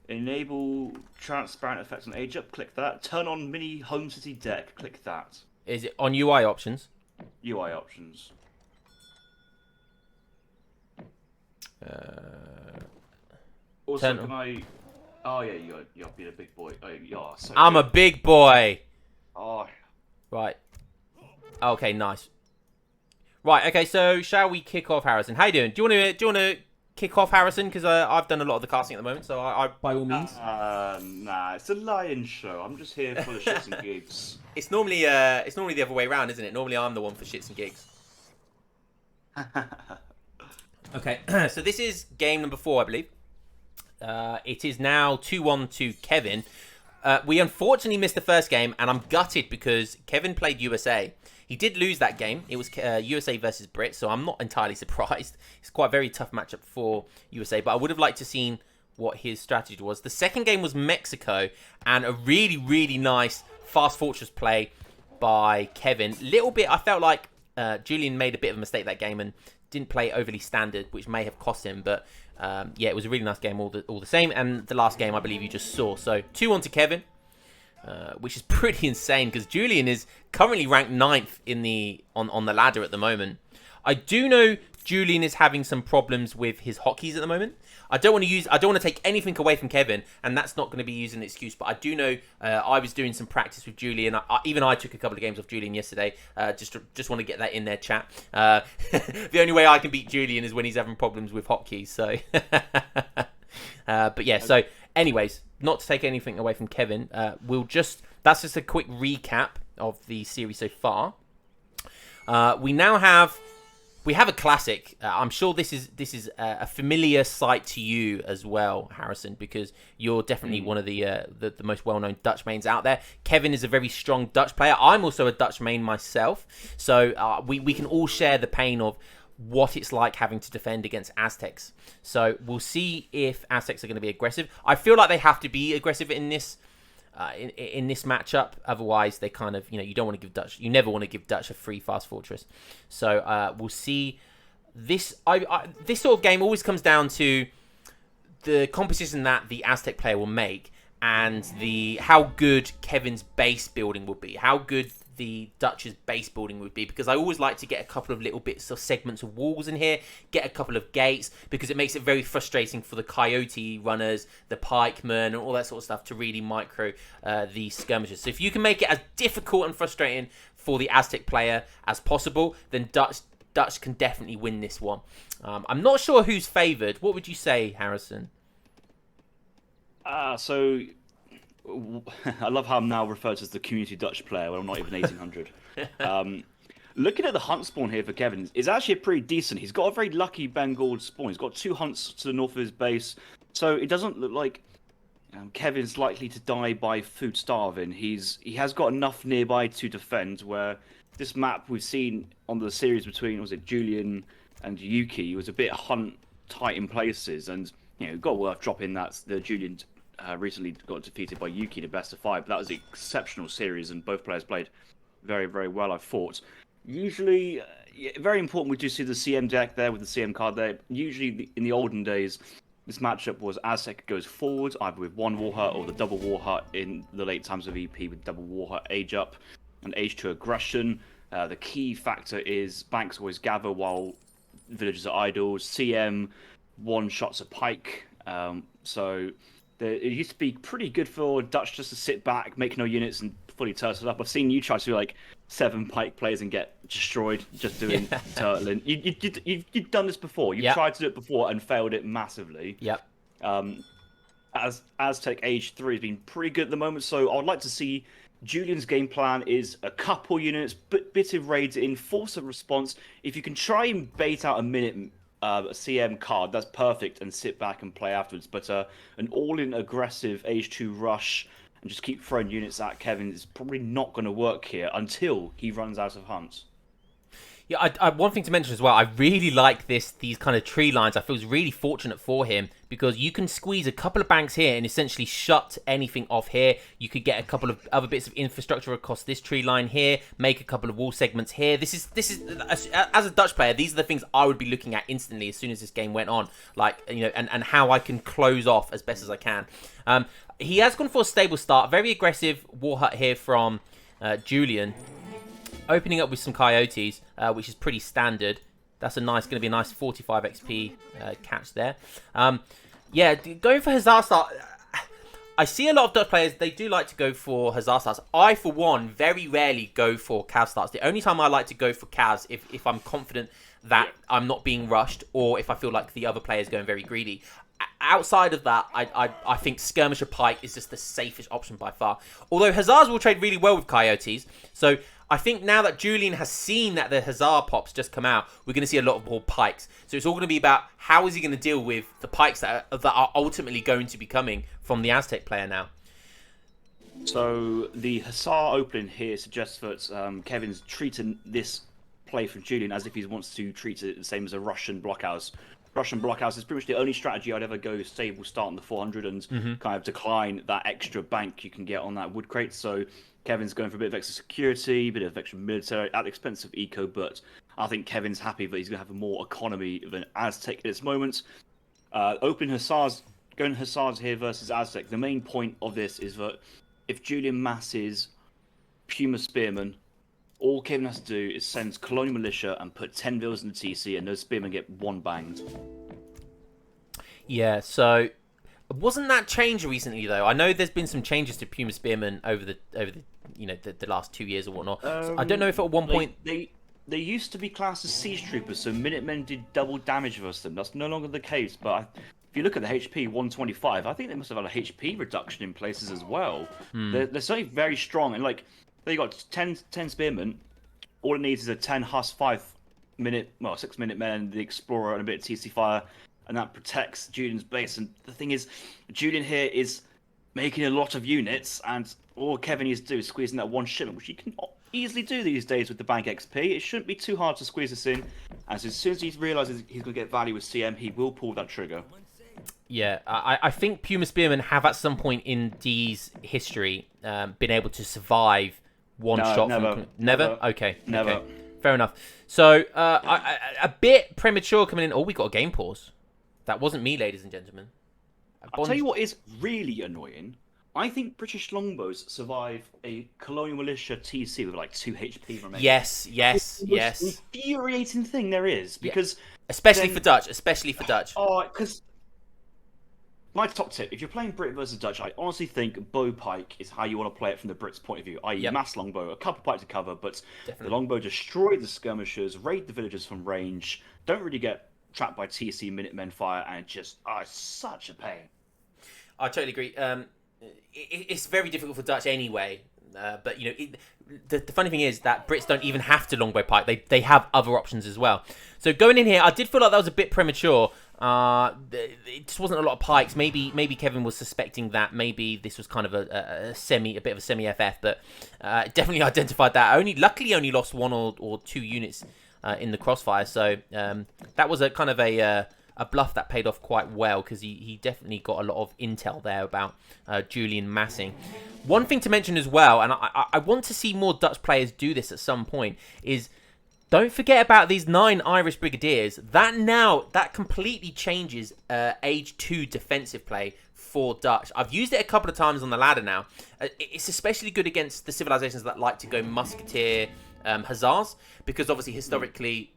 Enable transparent effects on age up. Click that. Turn on mini home city deck. Click that. Is it on UI options? UI options. Also, Turn can I? Oh yeah, you're being a big boy. Oh, you're so I'm a good. big boy. Oh, Right. Okay, nice. Right. Okay. So shall we kick off, Harrison? How you doing? Do you want to kick off, Harrison? Because I've done a lot of the casting at the moment, so I by all means. nah, it's a lion show. I'm just here for the shits and gigs. It's normally the other way around, isn't it? Normally I'm the one for shits and gigs. Okay. So this is game number 4, I believe. It is now 2-1 to Kevin. We unfortunately missed the first game, and I'm gutted because Kevin played USA. He did lose that game. It was USA versus Brit, so I'm not entirely surprised. It's quite a very tough matchup for USA, but I would have liked to seen what his strategy was. The second game was Mexico, and a really, really nice fast fortress play by Kevin. Little bit, I felt like Julian made a bit of a mistake that game and didn't play overly standard, which may have cost him, but yeah, it was a really nice game all the same, and the last game I believe you just saw. So 2-1 to Kevin, which is pretty insane because Julian is currently ranked 9th in on the ladder at the moment. I do know Julian is having some problems with his hotkeys at the moment. I don't want to take anything away from Kevin, and that's not going to be used as an excuse. But I do know I was doing some practice with Julian. Even I took a couple of games off Julian yesterday. Just want to get that in there, chat. The only way I can beat Julian is when he's having problems with hotkeys. So, but yeah. So, anyways, not to take anything away from Kevin. That's just a quick recap of the series so far. We have a classic. I'm sure this is a familiar sight to you as well, Harrison, because you're definitely one of the most well-known Dutch mains out there. Kevin is a very strong Dutch player. I'm also a Dutch main myself, so we can all share the pain of what it's like having to defend against Aztecs. So we'll see if Aztecs are going to be aggressive. I feel like they have to be aggressive in this matchup, otherwise they kind of, you don't want to give Dutch. You never want to give Dutch a free fast fortress. So we'll see. This sort of game always comes down to the composition that the Aztec player will make and how good Kevin's base building will be, how good the Dutch's base building would be, because I always like to get a couple of little bits of segments of walls in here, get a couple of gates, because it makes it very frustrating for the coyote runners, the pikemen, and all that sort of stuff to really micro the skirmishes. So if you can make it as difficult and frustrating for the Aztec player as possible, then Dutch can definitely win this one. I'm not sure who's favoured. What would you say, Harrison? So I love how I'm now referred to as the community Dutch player when I'm not even 1800. Looking at the hunt spawn here for Kevin, it's actually pretty decent. He's got a very lucky Bengal spawn. He's got 2 hunts to the north of his base, so it doesn't look like Kevin's likely to die by food starving. He has got enough nearby to defend, where this map we've seen on the series between, was it Julian and Yuki, was a bit hunt tight in places, and got worth dropping that the Julian recently got defeated by Yuki in a best of 5, but that was an exceptional series, and both players played very, very well, I thought. Usually, very important, we do see the CM deck there with the CM card there. Usually, in the olden days, this matchup was Aztec goes forward, either with 1 War Hut or the double War Hut in the late times of EP with double War Hut age up and age 2 aggression. The key factor is banks always gather while villagers are idle. CM one-shots a pike, so it used to be pretty good for Dutch just to sit back, make no units, and fully turtle up. I've seen you try to do like 7 pike plays and get destroyed just doing turtling. You've done this before. You've tried to do it before and failed it massively. Yep. As Aztec Age 3 has been pretty good at the moment, so I would like to see Julian's game plan is a couple units, bit of raids in, force a response. If you can try and bait out a minute a CM card, that's perfect, and sit back and play afterwards. But an all-in aggressive Age 2 rush and just keep throwing units at Kevin is probably not going to work here until he runs out of hunts. Yeah, one thing to mention as well, I really like these kind of tree lines. I feel it's really fortunate for him because you can squeeze a couple of banks here and essentially shut anything off here. You could get a couple of other bits of infrastructure across this tree line here, make a couple of wall segments here. This is as a Dutch player, these are the things I would be looking at instantly as soon as this game went on, like, you know, and how I can close off as best as I can. He has gone for a stable start, very aggressive war hut here from Julian. Opening up with some coyotes, which is pretty standard. That's going to be a nice 45 XP catch there. Yeah, going for Hussar start. I see a lot of Dutch players, they do like to go for Hussar starts. I, for one, very rarely go for Cav starts. The only time I like to go for Cavs if I'm confident that I'm not being rushed or if I feel like the other player is going very greedy. Outside of that, I think Skirmisher Pike is just the safest option by far. Although Hussars will trade really well with Coyotes. So I think now that Julian has seen that the Hussar pops just come out, we're going to see a lot of more Pikes. So it's all going to be about how is he going to deal with the Pikes that are ultimately going to be coming from the Aztec player now. So the Hussar opening here suggests that Kevin's treating this play from Julian as if he wants to treat it the same as a Russian blockhouse. Russian blockhouse is pretty much the only strategy I'd ever go stable start on the 400 and kind of decline that extra bank you can get on that wood crate. So Kevin's going for a bit of extra security, a bit of extra military at the expense of eco, but I think Kevin's happy that he's going to have more economy than Aztec at this moment. Opening Hussars, going Hussars here versus Aztec. The main point of this is that if Julian masses Puma Spearmen, all Kevin has to do is send Colonial Militia and put 10 villas in the TC, and those spearmen get one banged. Yeah, so wasn't that changed recently though? I know there's been some changes to Puma Spearmen over the the last 2 years or whatnot. So I don't know if at one point they used to be classed as siege troopers, so Minutemen did double damage versus them. That's no longer the case. But if you look at the HP 125, I think they must have had a HP reduction in places as well. They're certainly very strong, and like. They got 10 spearmen. All it needs is a 10 Huss 6 minute men, the Explorer, and a bit of TC fire, and that protects Julian's base. And the thing is, Julian here is making a lot of units, and all Kevin needs to do is squeeze in that one shipment, which you can easily do these days with the bank XP. It shouldn't be too hard to squeeze this in, as soon as he realizes he's going to get value with CM, he will pull that trigger. Yeah, I think Puma Spearmen have at some point in D's history been able to survive one shot from... Never? Okay. Never. Okay. Fair enough. So, a bit premature coming in. Oh, we got a game pause. That wasn't me, ladies and gentlemen. I'll tell you what is really annoying. I think British longbows survive a Colonial Militia TC with like 2 HP remaining. Yes. It's the most infuriating thing there is, because... Yeah. Especially for Dutch. Oh, because... My top tip, if you're playing Brit versus Dutch, I honestly think bow pike is how you want to play it from the Brits' point of view, i.e. mass longbow, a couple pike to cover, but the longbow destroy the skirmishers, raid the villagers from range, don't really get trapped by TC Minutemen fire, and just it's such a pain. I totally agree. It's very difficult for Dutch anyway, but the funny thing is that Brits don't even have to longbow pike. They have other options as well. So going in here, I did feel like that was a bit premature. It just wasn't a lot of pikes. Maybe Kevin was suspecting that maybe this was kind of a bit of a semi FF, but definitely identified that. Luckily only lost 1 or 2 units in the crossfire. So that was a kind of a bluff that paid off quite well, because he definitely got a lot of intel there about Julian massing. One thing to mention as well, and I want to see more Dutch players do this at some point, is don't forget about these 9 Irish Brigadiers. That completely changes Age 2 defensive play for Dutch. I've used it a couple of times on the ladder now. It's especially good against the civilizations that like to go Musketeer, Hussars, because obviously historically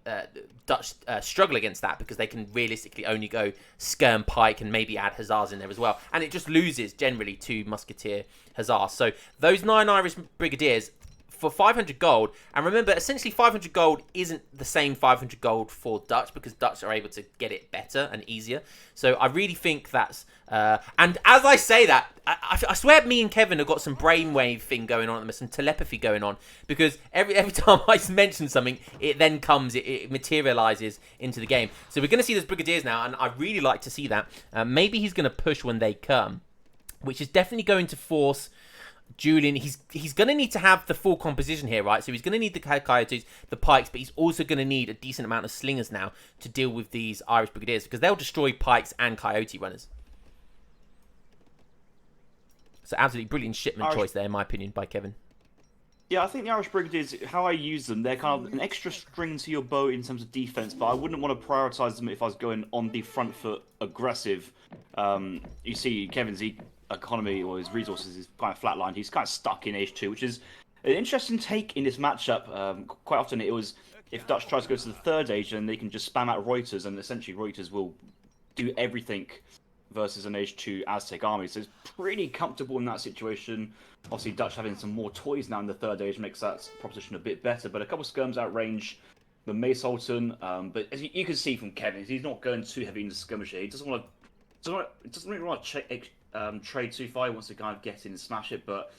Dutch struggle against that, because they can realistically only go Skirm Pike and maybe add Hussars in there as well, and it just loses generally to Musketeer Hussars. So those 9 Irish Brigadiers for 500 gold, and remember, essentially 500 gold isn't the same 500 gold for Dutch, because Dutch are able to get it better and easier. So I really think that's and as I say that, I swear me and Kevin have got some brainwave thing going on, some telepathy going on, because every time I mention something, it then comes, it materializes into the game. So we're going to see those Brigadiers now, and I really like to see that. Maybe he's going to push when they come, which is definitely going to force Julian, he's going to need to have the full composition here, right? So he's going to need the Coyotes, the Pikes, but he's also going to need a decent amount of Slingers now to deal with these Irish Brigadiers, because they'll destroy Pikes and Coyote runners. So absolutely brilliant shipment choice there, in my opinion, by Kevin. Yeah, I think the Irish Brigadiers, how I use them, they're kind of an extra string to your bow in terms of defense, but I wouldn't want to prioritize them if I was going on the front foot aggressive. You see Kevin's economy or his resources is kind of flatlined. He's kind of stuck in H2, which is an interesting take in this matchup. Quite often it was, if Dutch tries to go to the third age, then they can just spam out Reuters, and essentially Reuters will do everything versus an H2 Aztec army. So it's pretty comfortable in that situation. Obviously, Dutch having some more toys now in the third age makes that proposition a bit better. But a couple of skirms outrange the Mace Sultan. But as you can see from Kevin, he's not going too heavy into skirmish here. He doesn't really want to trade too far. He wants to kind of get in and smash it. But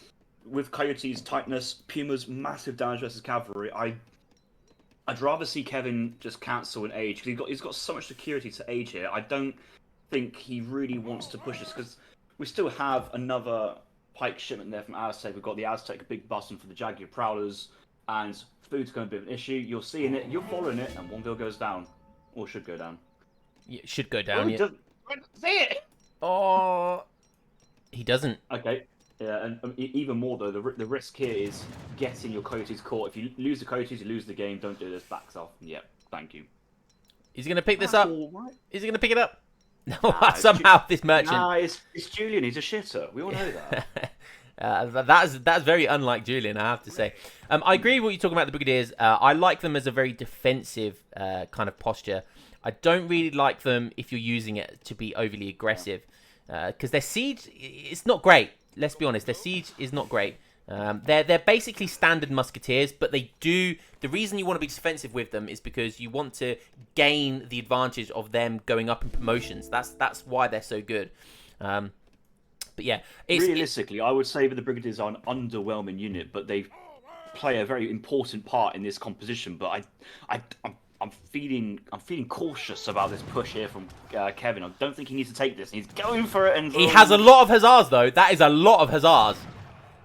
with Coyote's tightness, Puma's massive damage versus cavalry, I'd rather see Kevin just cancel an age, because he's got so much security to age here. I don't think he really wants to push this, because we still have another pike shipment there from Aztec. We've got the Aztec big button for the Jaguar Prowlers, and food's going to be an issue. You're seeing it, you're following it, and Oneville goes down, or should go down. Yeah, should go down. Yeah. See it. Oh, he doesn't. Okay. Yeah, and even more though, the risk here is getting your Coyotes caught. If you lose the Coyotes, you lose the game. Don't do this. Backs off. Yep. Thank you. Is he going to pick this up? Right. Is he going to pick it up? No, somehow this merchant. Nah, it's Julian. He's a shitter. We all know that. That's very unlike Julian, I have to say. I agree with what you're talking about the Brigadiers. I like them as a very defensive kind of posture. I don't really like them if you're using it to be overly aggressive, because their siege, it's not great. Let's be honest, their siege is not great. They're basically standard musketeers, but they do. The reason you want to be defensive with them is because you want to gain the advantage of them going up in promotions. That's why they're so good. But yeah, realistically, I would say that the Brigadiers are an underwhelming unit, but they play a very important part in this composition. But I'm feeling cautious about this push here from Kevin. I don't think he needs to take this. He's going for it, and he has a lot of Hussars though. That is a lot of Hussars.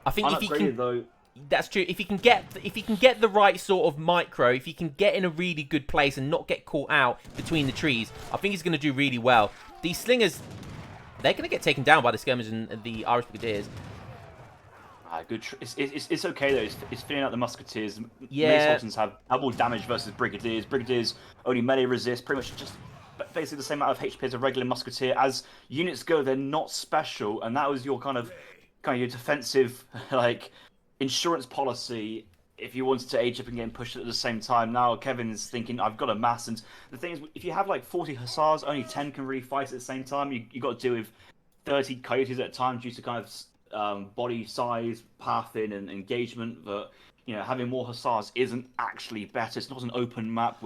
I think if he can, though. That's true. If he can get the right sort of micro, if he can get in a really good place and not get caught out between the trees, I think he's going to do really well. These slingers, they're going to get taken down by the skirmishers and the Irish Brigadiers. Good. It's okay though. It's filling out the musketeers. Yeah. Mace Sultans have double damage versus Brigadiers. Brigadiers only melee resist. Pretty much just basically the same amount of HP as a regular musketeer. As units go, they're not special, and that was your kind of your defensive like insurance policy if you wanted to age up and get pushed at the same time. Now Kevin's thinking, I've got a mass, and the thing is, if you have like 40 Hussars, only 10 can really fight at the same time. You got to deal with 30 Coyotes at a time due to kind of body size, pathing, and engagement. But having more Hussars isn't actually better. It's not an open map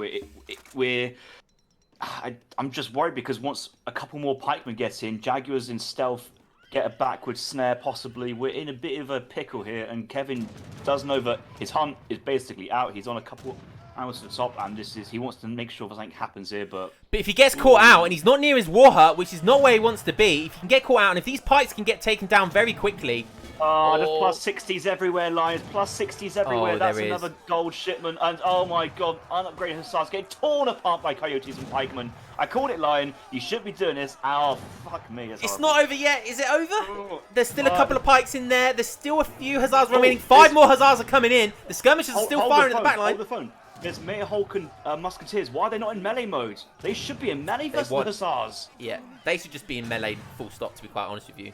I'm just worried, because once a couple more pikemen get in, Jaguars in stealth get a backward snare possibly, we're in a bit of a pickle here, and Kevin does know that his hunt is basically out. He's on a couple hours to the top, and he wants to make sure something happens here, but if he gets caught out and he's not near his war hut, which is not where he wants to be, if he can get caught out, and if these pikes can get taken down very quickly. There's plus 60s everywhere, Lions. Plus 60s everywhere. That's another gold shipment. And oh my god, unupgraded Hussars getting torn apart by Coyotes and Pikemen. I called it, Lion. You should be doing this. Oh, fuck me. It's not over yet. Is it over? There's still a couple of pikes in there. There's still a few Hussars remaining. 5 more Hussars are coming in. The skirmishers are still firing at the back line. Hold the phone. There's Mayor Hulk and Musketeers. Why are they not in melee mode? They should be in melee versus the Hussars. Yeah, they should just be in melee full stop, to be quite honest with you.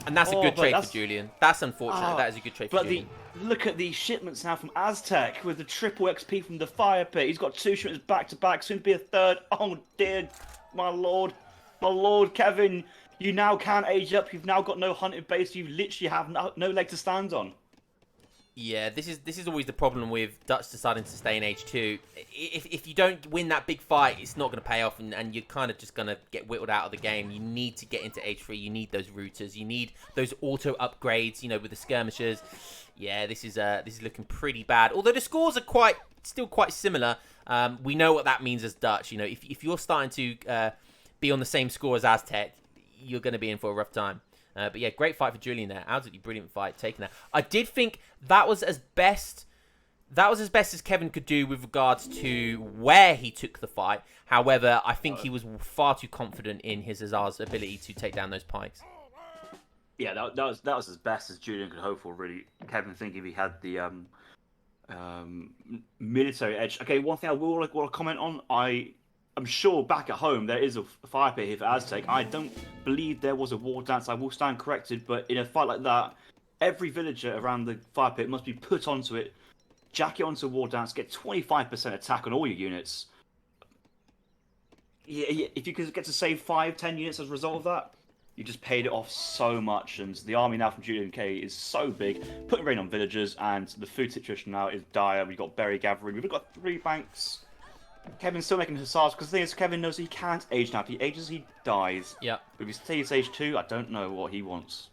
And that's a good trade for Julian. That's unfortunate. That is a good trade for Julian. Look at these shipments now from Aztec with the triple XP from the fire pit. He's got 2 shipments back to back, soon to be a third. Oh dear, my lord, Kevin. You now can age up. You've now got no hunted base. You literally have no leg to stand on. Yeah, this is always the problem with Dutch deciding to stay in H2. If you don't win that big fight, it's not going to pay off, and you're kind of just going to get whittled out of the game. You need to get into H3. You need those routers. You need those auto upgrades. With the skirmishers. Yeah, this is looking pretty bad. Although the scores are still quite similar. We know what that means as Dutch. If you're starting to be on the same score as Aztec, you're going to be in for a rough time. But yeah, great fight for Julian there. Absolutely brilliant fight, taking that. I did think that was as best as Kevin could do with regards to where he took the fight. However, I think he was far too confident in his Hussar's ability to take down those pikes. Yeah, that was as best as Julian could hope for, really. Kevin thinking if he had the military edge. Okay, one thing I will want to comment on. I'm sure back at home there is a fire pit here for Aztec. I don't believe there was a war dance. I will stand corrected, but in a fight like that, every villager around the fire pit must be put onto it, jack it onto a war dance, get 25% attack on all your units. Yeah, if you could get to save 5-10 units as a result of that, you just paid it off so much. And the army now from Julian K is so big, putting rain on villagers, and the food situation now is dire. We've got berry gathering, we've got 3 banks. Kevin's still making Hussars, because the thing is, Kevin knows he can't age now. If he ages, he dies. Yeah. But if he stays age 2, I don't know what he wants.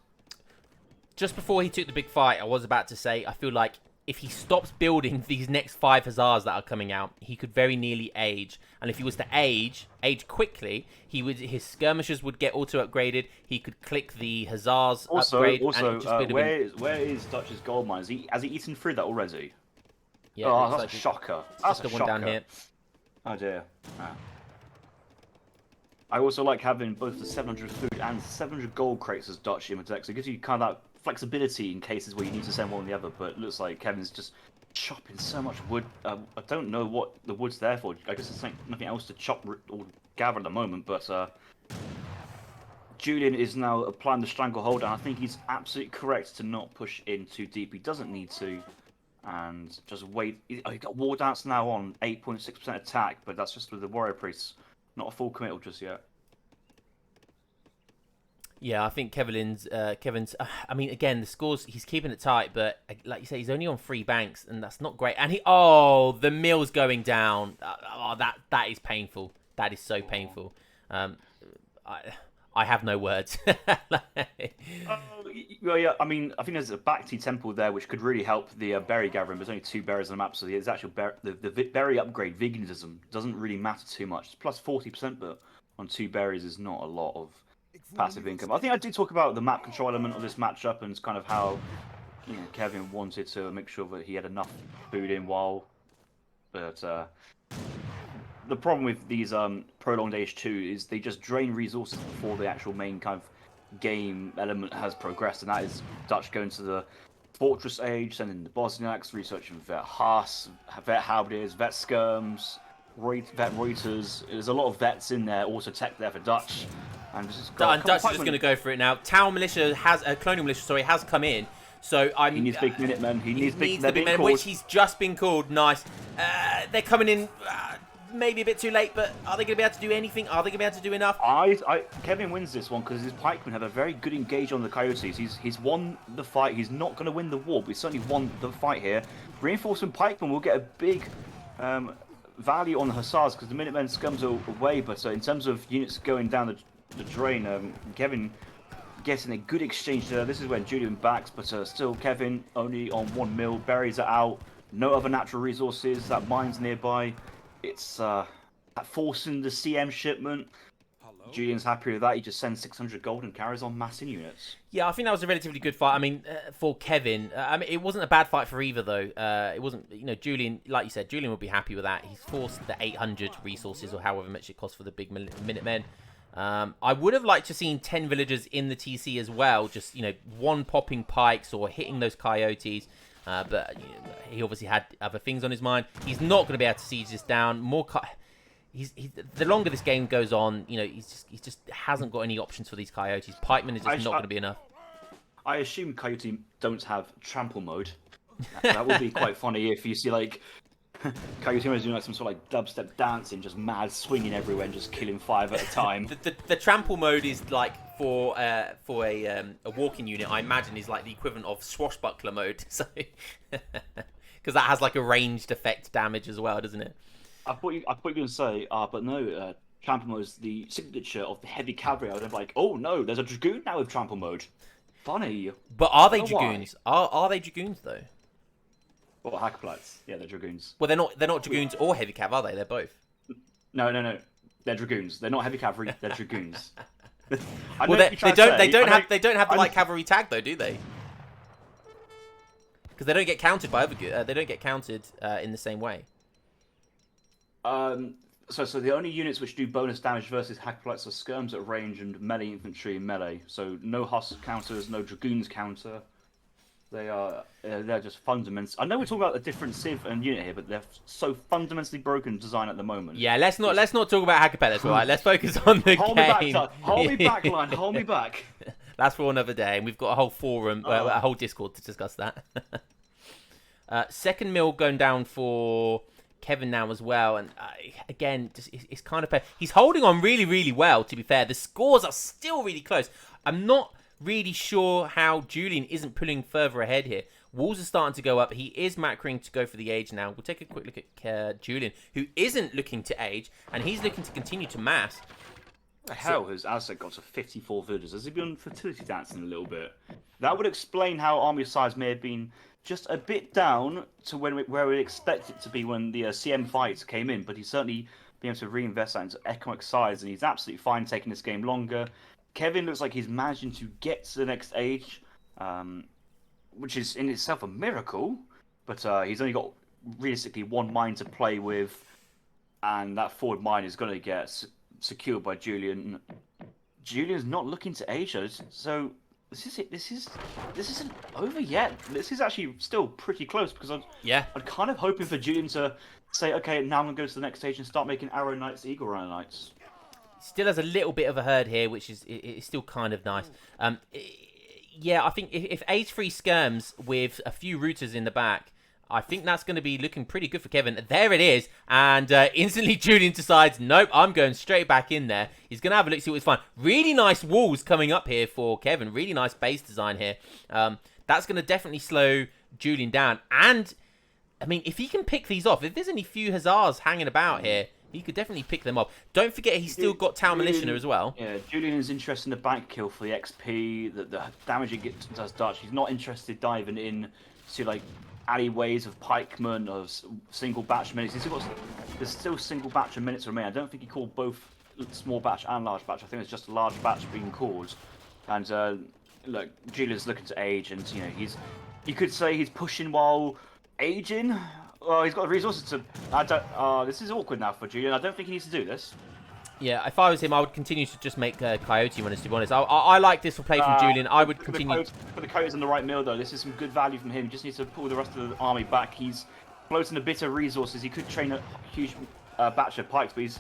Just before he took the big fight, I was about to say, I feel like if he stops building these next 5 Hussars that are coming out, he could very nearly age. And if he was to age quickly, his skirmishers would get auto upgraded. He could click the Hussars upgrade. Also, where is Dutch's gold mine? Has he eaten through that already? Yeah, oh, that's a shocker. That's just a the one shocker. down here. Oh dear. Ah. I also like having both the 700 food and 700 gold crates as Dutch in my deck, so it gives you kind of that flexibility in cases where you need to send one or the other. But it looks like Kevin's just chopping so much wood. I don't know what the wood's there for. I guess there's nothing else to chop or gather at the moment. But Julian is now applying the stranglehold, and I think he's absolutely correct to not push in too deep. He doesn't need to. And just wait. He got War Dance now on 8.6% attack, but that's just with the Warrior Priests. Not a full committal just yet. Yeah, I think Kevin's. I mean, again, the scores, he's keeping it tight, but like you say, he's only on 3 banks, and that's not great. And the mill's going down. That is painful. That is so painful. I have no words. Well, yeah, I mean, I think there's a Bhakti temple there which could really help the berry gathering. There's only 2 berries on the map, so there's actual the berry upgrade, veganism, doesn't really matter too much. It's plus 40%, but on 2 berries is not a lot of passive income. I think I did talk about the map control element of this matchup and kind of how Kevin wanted to make sure that he had enough food in while, but the problem with these prolonged age 2 is they just drain resources before the actual main kind of game element has progressed, and that is Dutch going to the Fortress Age, sending the Bosniaks, researching Vet Haas, Vet Halberdiers, Vet Skirms, Vet Reuters. There's a lot of vets in there, also tech there for Dutch. And Dutch is just going to go for it now. Town Militia Colonial Militia, has come in. So he needs big Minutemen. He needs big Minutemen, which he's just been called. Nice. They're coming in. Maybe a bit too late, but are they going to be able to do anything? Are they going to be able to do enough? Kevin wins this one because his pikemen have a very good engage on the Coyotes. He's won the fight. He's not going to win the war, but he's certainly won the fight here. Reinforcement pikemen will get a big value on the Hussars because the Minutemen scums away, but in terms of units going down the drain, Kevin getting a good exchange there. This is when Julian backs, but still Kevin only on 1 mil. Berries are out. No other natural resources. That mine's nearby. It's forcing the CM shipment. Hello? Julian's happy with that. He just sends 600 gold and carries on massing units. Yeah, I think that was a relatively good fight. I mean, for Kevin, it wasn't a bad fight for either, though. It wasn't, Julian, like you said, Julian would be happy with that. He's forced the 800 resources or however much it costs for the big Minutemen. I would have liked to seen 10 villagers in the TC as well. Just, one popping pikes or hitting those coyotes. But he obviously had other things on his mind. He's not going to be able to siege this down. The longer this game goes on, he just hasn't got any options for these coyotes. Pikeman is just not going to be enough. I assume coyote don't have trample mode. That would be quite funny if you see Coyote is doing some sort of dubstep dancing, just mad swinging everywhere and just killing 5 at a time. the trample mode is for a walking unit. I imagine is the equivalent of swashbuckler mode. So because that has a ranged effect damage as well, doesn't it? I thought you were going to say, but no, trample mode is the signature of the heavy cavalry. I was like, oh no, there's a dragoon now with trample mode. Funny. But are they dragoons? Are they dragoons though? Or Hackplats. Yeah, they're dragoons. Well, they're not dragoons or heavy cav, are they? They're both. No. They're dragoons. They're not heavy cavalry. They're dragoons. I Well, know what you're trying to say. they don't have the light cavalry tag though, do they? Because they don't get counted by they don't get counted in the same way. So the only units which do bonus damage versus Hackblights are skirms at range and melee infantry and melee. So no Hussar counters, no Dragoons counter. They're just fundamental. I know we're talking about a different civ and unit here, but they're so fundamentally broken design at the moment. Yeah, let's not talk about Hackblights, all right? Let's focus on the hold game. Me back, hold me back, line. Hold me back. That's for another day, and we've got a whole forum, a whole Discord to discuss that. Second mill going down for Kevin now as well, and again, it's kind of he's holding on really, really well. To be fair, the scores are still really close. I'm not really sure how Julian isn't pulling further ahead here. Walls are starting to go up. He is macroing to go for the age now. We'll take a quick look at Julian, who isn't looking to age, and he's looking to continue to mass. The hell has Aztec got to 54 villagers? Has he been fertility dancing a little bit? That would explain how army size may have been just a bit down to where we expect it to be when the CM fights came in, but he's certainly been able to reinvest that into economic size, and he's absolutely fine taking this game longer. Kevin looks like he's managing to get to the next age, which is in itself a miracle, but he's only got realistically one mine to play with, and that forward mine is going to get secured by Julian. Julian's not looking to age, so this isn't over yet. This is actually still pretty close, because I'm kind of hoping for Julian to say, okay, now I'm going to go to the next stage and start making Arrow Knights, Eagle Runner Knights. Still has a little bit of a herd here, which is still kind of nice. Yeah, I think if age-free skirms with a few routers in the back, I think that's going to be looking pretty good for Kevin. There it is, and instantly Julian decides, nope, I'm going straight back in there. He's going to have a look, see what's fine. Really nice walls coming up here for Kevin. Really nice base design here. That's going to definitely slow Julian down. And, I mean, if he can pick these off, if there's any few Hussars hanging about here, he could definitely pick them up. Don't forget he's still got Town Militia as well. Yeah, Julian is interested in the bank kill for the XP, the damage it does Dutch. He's not interested diving in to, like, alleyways of pikemen, of single batch minutes. There's still single batch of minutes remaining. I don't think he called both small batch and large batch. I think it's just a large batch being called. And look, Julian's looking to age, and you could say he's pushing while aging. Well, he's got the resources to. This is awkward now for Julian. I don't think he needs to do this. Yeah, if I was him, I would continue to just make Coyote runners, to be honest. I like this play from Julian. I would continue. For the Coyotes on the right mill, though, this is some good value from him. He just needs to pull the rest of the army back. He's floating a bit of resources. He could train a huge batch of pikes, but he's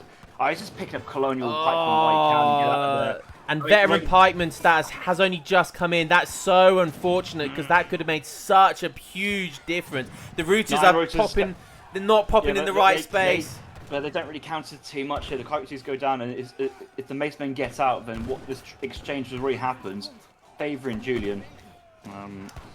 just picking up colonial pikemen while he can. Get out of there. And veteran pikeman status has only just come in. That's so unfortunate, because that could have made such a huge difference. The routers are popping. They're not popping in the right space. But they don't really counter too much here. The Coyotes go down, and if the Mace Men get out, then what this exchange has already happened, favouring Julian.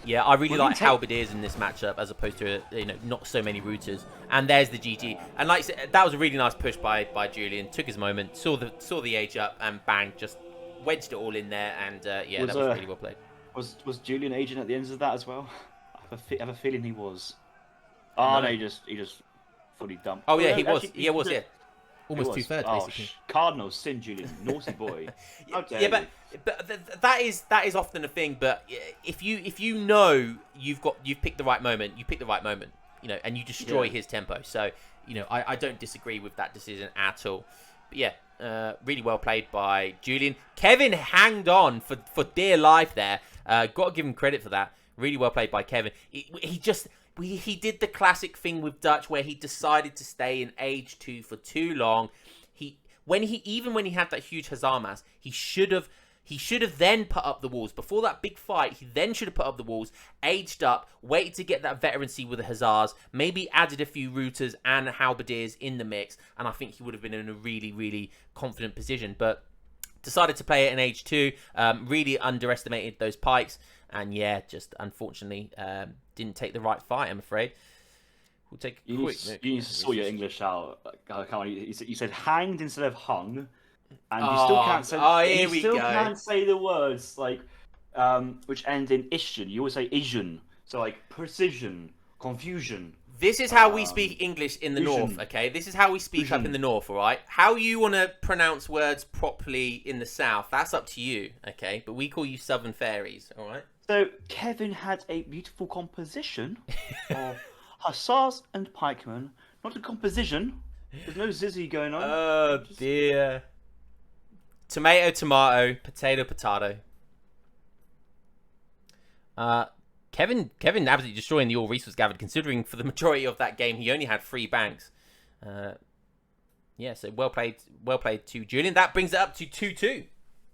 Yeah, I really like halberdiers in this matchup as opposed to not so many routers. And there's the GG. And like I said, that was a really nice push by Julian. Took his moment, saw the age up, and bang, just wedged it all in there. And that was really well played. Was Julian agent at the end of that as well? I have a feeling he was. Oh no, he just fully dumped. Oh yeah, he was. Yeah. Almost 2/3 basically. Cardinals, sin Julian, naughty boy. Yeah, but that is often a thing. But if you know you've picked the right moment, you pick the right moment, and you destroy his tempo. So I don't disagree with that decision at all. But yeah, really well played by Julian. Kevin hanged on for dear life there. Got to give him credit for that. Really well played by Kevin. He did the classic thing with Dutch where he decided to stay in age 2 for too long. When he had that huge Hussar mass, he should have then put up the walls. Before that big fight, he then should have put up the walls, aged up, waited to get that veterancy with the Hussars, maybe added a few routers and halberdiers in the mix, and I think he would have been in a really, really confident position. But decided to play it in age 2, really underestimated those pikes, and yeah, just unfortunately didn't take the right fight, I'm afraid. We'll take a quick look. You need to sort your English out. You said hanged instead of hung, and you still can't say. Can't say the words like which end in ishin. You always say ishin. So like precision, confusion. This is how we speak English in the north, okay? This is how we speak up in the north, all right? How you want to pronounce words properly in the south, that's up to you, okay? But we call you Southern Fairies, all right? So Kevin had a beautiful composition of hussars and pikemen. Not a composition. There's no zizzy going on. Oh, dear. Tomato, tomato. Potato, potato. Kevin absolutely destroying the all resource gathered, considering for the majority of that game he only had 3 banks. Yeah, so well played to Julian. That brings it up to 2-2.